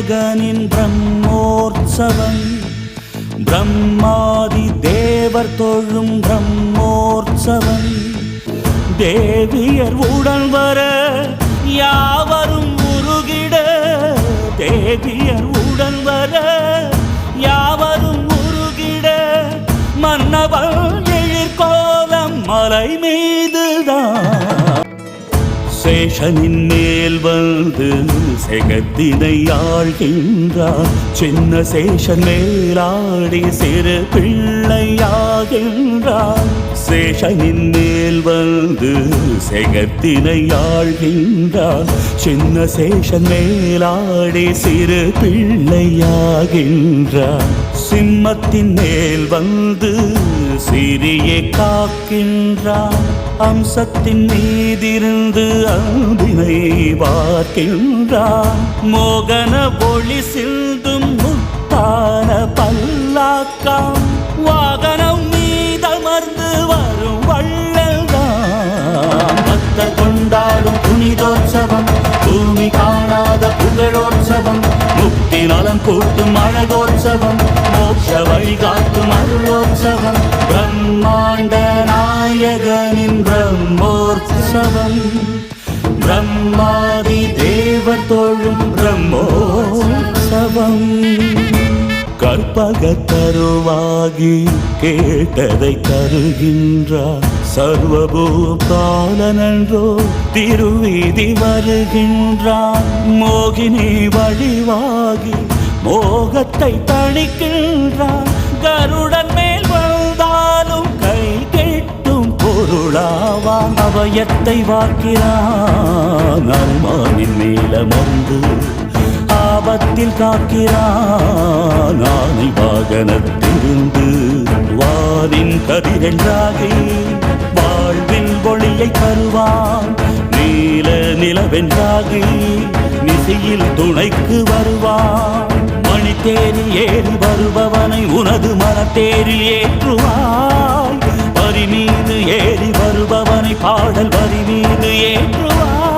நாயகனின் பிரம்மோற்சவம் பிரம்மாதி தேவர் தொழும் பிரம்மோற்சவம் தேவியர் உடன் வர யாவரும் உருகிட தேவியர் உடன் வர யாவரும் உருகிட மன்னவன் எழிற்கோலம் மலை மீதுதான் சேஷனின் மேல் வந்து செகத்தினை ஆழ்கின்றார் சின்ன சேஷன் மேலாடி சிறு பிள்ளையாகின்றார் சேஷனின் மேல் வந்து செகத்தினை ஆழ்கின்றார் சின்ன சேஷன் மேலாடி சிறு பிள்ளையாகின்றார் சிம்மத்தின் மேல் வந்து சிறியை காக்கின்றார் அம்சத்தின் மீதிருந்து அம்பினை பார்க்கின்றார் மோகன ஒளி சிந்தும் முத்தான பல்லாக்காம் வாகனம் மீதமர்ந்து வரும் வள்ளல்தான் பக்தர் கொண்டாடும் புனிதோற்சவம் பூமி காணாத புகழோற்சவம் முக்தி நலம் கூட்டும் அழகோற்சவம் மோட்ச வழிகாட்டும் அருளோற்சவம் பிரம்மாண்ட நாயகனின் பிரம்மோற்சவம் பிரம்மாதி தேவர் தொழும் பிரம்மோற்சவம் கற்பக தருவாகி கேட்டதை தருகின்றார் சர்வபூதாலனன்றோ திருவீதி வருகின்றார் மோகினி வழிவாகி மோகத்தை தணிக்கின்றார் கருடன் மேல் வந்தாலும் கை கெட்டும் பொருளாவான் அவயத்தை வாக்கிறான் அருமானின் மேலமர்ந்து ஆபத்தில் காக்கிறான் ஆனை வாகனத்திலிருந்து வானின் கதிரென்றாகி வாழ்வின் ஒளியை தருவான் நீல நிலவென்றாகி நிசையில் துணைக்கு வருவான் மணித்தேரில் ஏறி வருபவனை உனது மனத்தேரில் ஏற்றுவாய் வரி மீது ஏறி வருபவனை பாடல் வரி மீது ஏற்றுவாய்